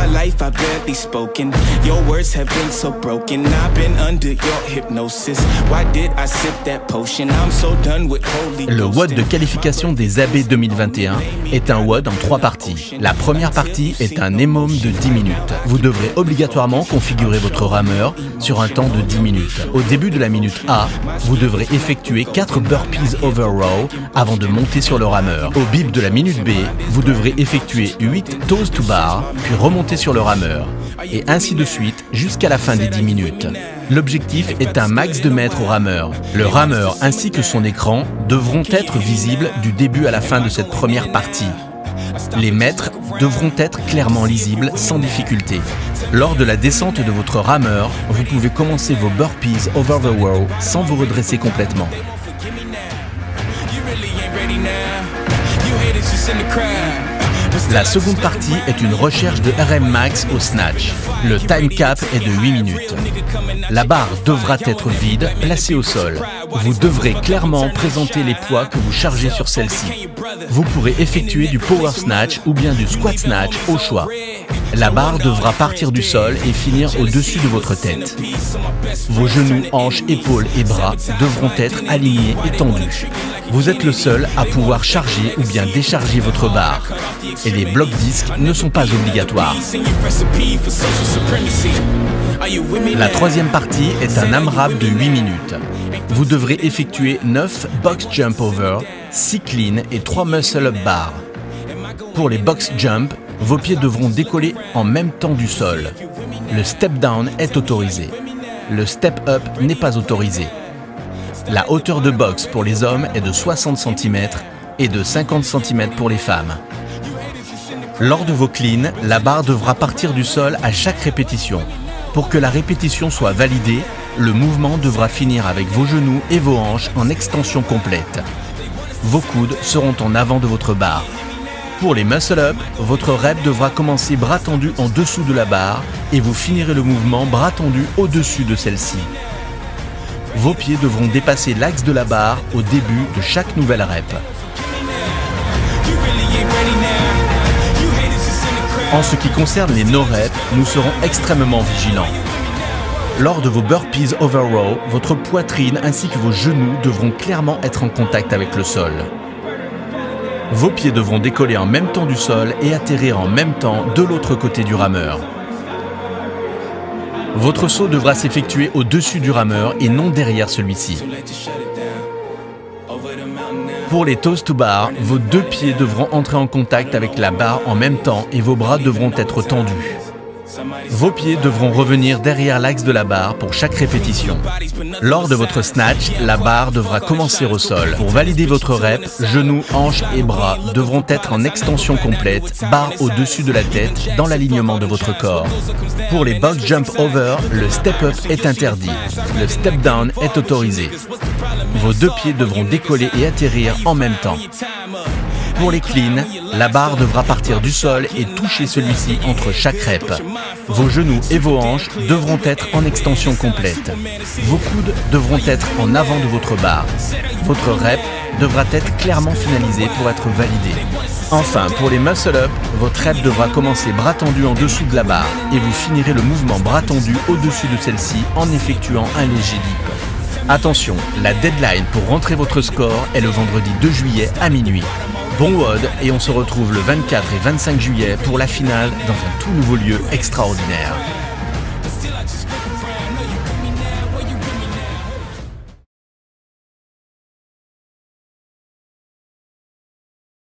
my life I've barely spoken. Your words have been so broken. I've been under your hypnosis. Why did I sip that potion? I'm so done with holy. Le WOD de qualification des AB 2021 est un WOD en 3 parties. La première partie est un EMOM de 10 minutes. Vous devrez obligatoirement configurer votre rameur sur un temps de 10 minutes. Au début de la minute A, vous devrez effectuer 4 burpees over row avant de monter sur le rameur. Au bip de la minute B, vous devrez effectuer 8 toes to bar, puis remonter sur le rameur. Et ainsi de suite jusqu'à la fin des 10 minutes. L'objectif est un max de mètres au rameur. Le rameur ainsi que son écran devront être visibles du début à la fin de cette première partie. Les mètres devront être clairement lisibles sans difficulté. Lors de la descente de votre rameur, vous pouvez commencer vos burpees over the row sans vous redresser complètement. La seconde partie est une recherche de RM max au snatch. Le time cap est de 8 minutes. La barre devra être vide, placée au sol. Vous devrez clairement présenter les poids que vous chargez sur celle-ci. Vous pourrez effectuer du power snatch ou bien du squat snatch au choix. La barre devra partir du sol et finir au-dessus de votre tête. Vos genoux, hanches, épaules et bras devront être alignés et tendus. Vous êtes le seul à pouvoir charger ou bien décharger votre barre. Et les blocs disques ne sont pas obligatoires. La troisième partie est un AMRAP de 8 minutes. Vous devrez effectuer 9 box jump over, 6 clean et 3 muscle up bars. Pour les box jump, vos pieds devront décoller en même temps du sol. Le step down est autorisé. Le step up n'est pas autorisé. La hauteur de box pour les hommes est de 60 cm et de 50 cm pour les femmes. Lors de vos cleans, la barre devra partir du sol à chaque répétition. Pour que la répétition soit validée, le mouvement devra finir avec vos genoux et vos hanches en extension complète. Vos coudes seront en avant de votre barre. Pour les muscle-up, votre rep devra commencer bras tendu en dessous de la barre et vous finirez le mouvement bras tendu au-dessus de celle-ci. Vos pieds devront dépasser l'axe de la barre au début de chaque nouvelle rep. En ce qui concerne les no-reps, nous serons extrêmement vigilants. Lors de vos burpees over row, votre poitrine ainsi que vos genoux devront clairement être en contact avec le sol. Vos pieds devront décoller en même temps du sol et atterrir en même temps de l'autre côté du rameur. Votre saut devra s'effectuer au-dessus du rameur et non derrière celui-ci. Pour les toes to bar, vos 2 pieds devront entrer en contact avec la barre en même temps et vos bras devront être tendus. Vos pieds devront revenir derrière l'axe de la barre pour chaque répétition. Lors de votre snatch, la barre devra commencer au sol. Pour valider votre rep, genoux, hanches et bras devront être en extension complète, barre au-dessus de la tête, dans l'alignement de votre corps. Pour les box jump over, le step up est interdit. Le step down est autorisé. Vos 2 pieds devront décoller et atterrir en même temps. Pour les cleans, la barre devra partir du sol et toucher celui-ci entre chaque rep. Vos genoux et vos hanches devront être en extension complète. Vos coudes devront être en avant de votre barre. Votre rep devra être clairement finalisé pour être validé. Enfin, pour les muscle-up, votre rep devra commencer bras tendu en dessous de la barre et vous finirez le mouvement bras tendu au-dessus de celle-ci en effectuant un léger dip. Attention, la deadline pour rentrer votre score est le vendredi 2 juillet à minuit. Bon WOD et on se retrouve le 24 et 25 juillet pour la finale dans un tout nouveau lieu extraordinaire.